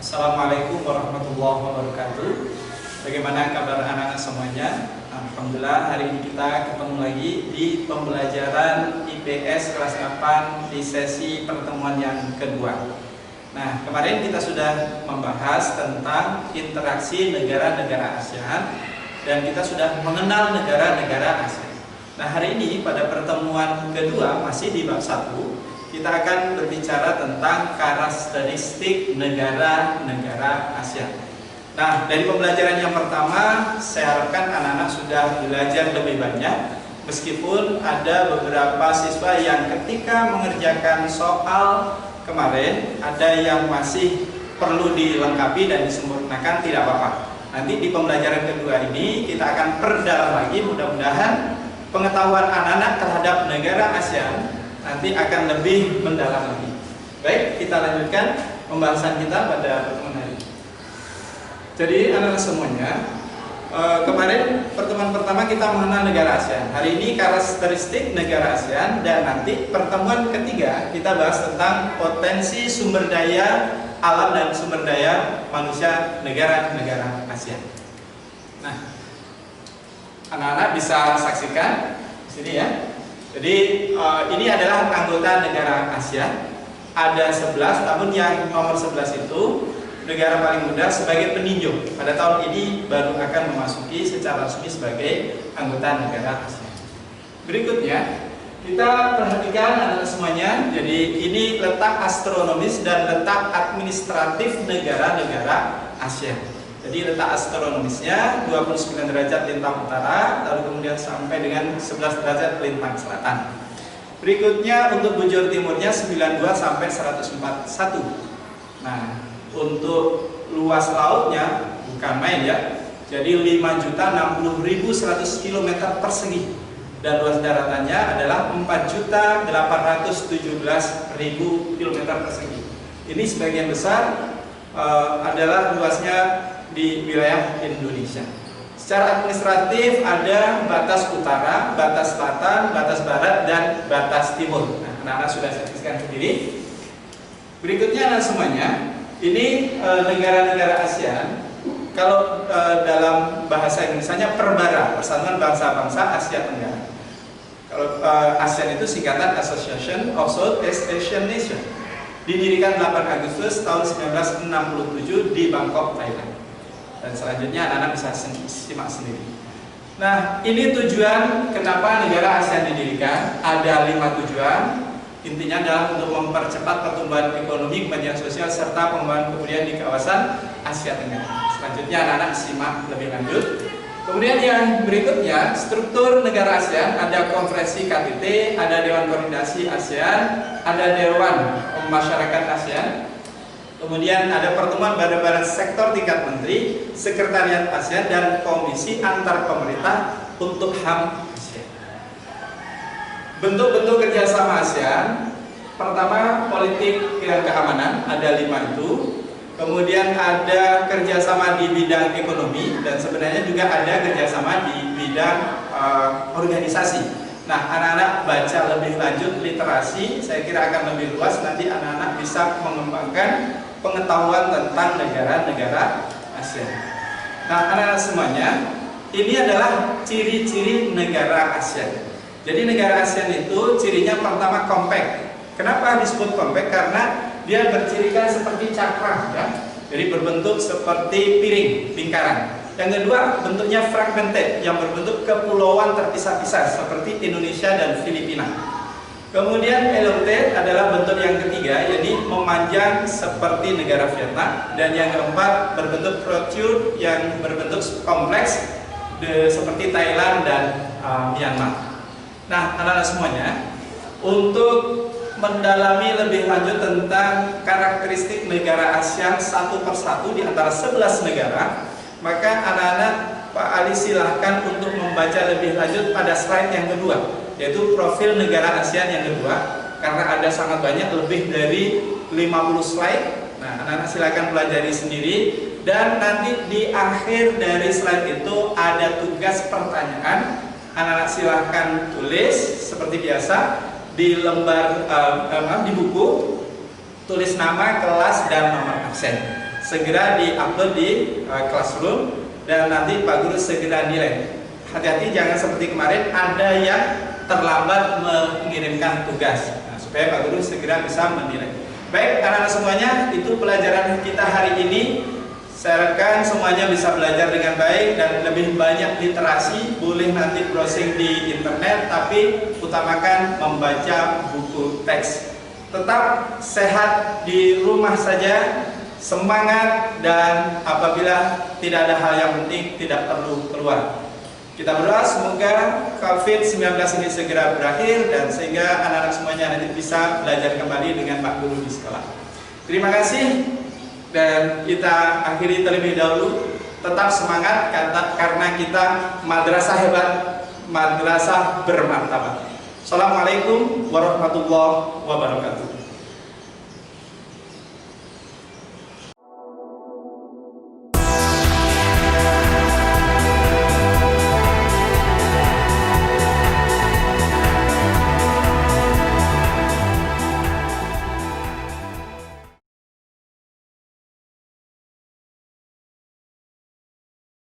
Assalamualaikum warahmatullahi wabarakatuh. Bagaimana kabar anak-anak semuanya? Alhamdulillah, hari ini kita ketemu lagi di pembelajaran IPS kelas 8 di sesi pertemuan yang kedua. Nah, kemarin kita sudah membahas tentang interaksi negara-negara ASEAN dan kita sudah mengenal negara-negara ASEAN. Nah, hari ini pada pertemuan kedua masih di bab 1, kita akan berbicara tentang karakteristik negara-negara ASEAN. Nah, dari pembelajaran yang pertama, saya harapkan anak-anak sudah belajar lebih banyak. Meskipun ada beberapa siswa yang ketika mengerjakan soal kemarin, ada yang masih perlu dilengkapi dan disempurnakan, tidak apa-apa. Nanti di pembelajaran kedua ini, kita akan perdalam lagi, mudah-mudahan pengetahuan anak-anak terhadap negara ASEAN nanti akan lebih mendalam lagi. Baik, kita lanjutkan pembahasan kita pada pertemuan hari ini. Jadi anak-anak semuanya, kemarin pertemuan pertama kita mengenal negara ASEAN. Hari ini karakteristik negara ASEAN, dan nanti pertemuan ketiga kita bahas tentang potensi sumber daya alam dan sumber daya manusia negara-negara ASEAN. Nah, anak-anak bisa saksikan di sini ya. Jadi ini adalah anggota negara ASEAN. Ada 11, namun yang nomor 11 itu negara paling muda sebagai peninjau. Pada tahun ini baru akan memasuki secara resmi sebagai anggota negara ASEAN. Berikutnya, kita perhatikan anak-anak semuanya. Jadi ini letak astronomis dan letak administratif negara-negara ASEAN. Jadi letak astronomisnya 29 derajat lintang utara, lalu kemudian sampai dengan 11 derajat lintang selatan. Berikutnya untuk bujur timurnya 92 sampai 141. Nah, untuk luas lautnya bukan main ya. Jadi 5.060.100 km persegi. Dan luas daratannya adalah 4.817.000 km persegi. Ini sebagian besar adalah luasnya di wilayah Indonesia. Secara administratif ada batas utara, batas selatan, batas barat, dan batas timur. Nah, anak-anak sudah saksikan sendiri. Berikutnya anak semuanya, ini negara-negara ASEAN. Kalau dalam bahasa Indonesianya perbara, Persatuan Bangsa-Bangsa Asia Tenggara. Kalau ASEAN itu singkatan Association of Southeast Asian Nations. Didirikan 8 Agustus tahun 1967 di Bangkok, Thailand. Dan selanjutnya anak-anak bisa simak sendiri. Nah, ini tujuan kenapa negara ASEAN didirikan. Ada 5 tujuan. Intinya adalah untuk mempercepat pertumbuhan ekonomi, kemajuan sosial, serta pengembangan kebudayaan di kawasan Asia Tenggara. Selanjutnya anak-anak simak lebih lanjut. Kemudian yang berikutnya, struktur negara ASEAN. Ada konferensi KTT, ada Dewan Koordinasi ASEAN, ada Dewan Masyarakat ASEAN. Kemudian ada pertemuan badan-badan sektor tingkat menteri, sekretariat ASEAN, dan komisi antar pemerintah untuk HAM ASEAN. Bentuk-bentuk kerjasama ASEAN, pertama politik keamanan, ada 5 itu. Kemudian ada kerjasama di bidang ekonomi, dan sebenarnya juga ada kerjasama di bidang organisasi. Nah, anak-anak baca lebih lanjut literasi, saya kira akan lebih luas. Nanti anak-anak bisa mengembangkan pengetahuan tentang negara-negara ASEAN. Nah, anak-anak semuanya, ini adalah ciri-ciri negara ASEAN. Jadi negara ASEAN itu cirinya pertama compact. Kenapa disebut compact? Karena dia bercirikan seperti cakra, ya. Jadi berbentuk seperti piring, lingkaran. Yang kedua, bentuknya fragmented, yang berbentuk kepulauan terpisah-pisah seperti Indonesia dan Filipina. Kemudian elongated adalah bentuk yang ketiga, yakni memanjang seperti negara Vietnam. Dan yang keempat, berbentuk protrude yang berbentuk kompleks seperti Thailand dan Myanmar. Nah, anak-anak semuanya, untuk mendalami lebih lanjut tentang karakteristik negara ASEAN satu persatu di antara 11 negara, maka anak-anak Pak Ali silahkan untuk membaca lebih lanjut pada slide yang kedua, yaitu profil negara ASEAN yang kedua, karena ada sangat banyak, lebih dari 50 slide. Nah, anak-anak silahkan pelajari sendiri, dan nanti di akhir dari slide itu ada tugas pertanyaan. Anak-anak silahkan tulis seperti biasa di lembar di buku, tulis nama, kelas, dan nomor absen. segera diupload di Classroom dan nanti Pak Guru segera nilai. Hati-hati jangan seperti kemarin ada yang terlambat mengirimkan tugas. Nah, supaya Pak Guru segera bisa menilai. Baik, anak-anak semuanya, itu pelajaran kita hari ini. Saya harapkan semuanya bisa belajar dengan baik dan lebih banyak literasi. Boleh nanti browsing di internet, tapi utamakan membaca buku teks. Tetap sehat di rumah saja, semangat, dan apabila tidak ada hal yang penting tidak perlu keluar. Kita berdoa semoga COVID-19 ini segera berakhir dan sehingga anak-anak semuanya nanti bisa belajar kembali dengan Pak Guru di sekolah. Terima kasih dan kita akhiri terlebih dahulu. Tetap semangat karena kita madrasah hebat, madrasah bermartabat. Assalamualaikum warahmatullahi wabarakatuh.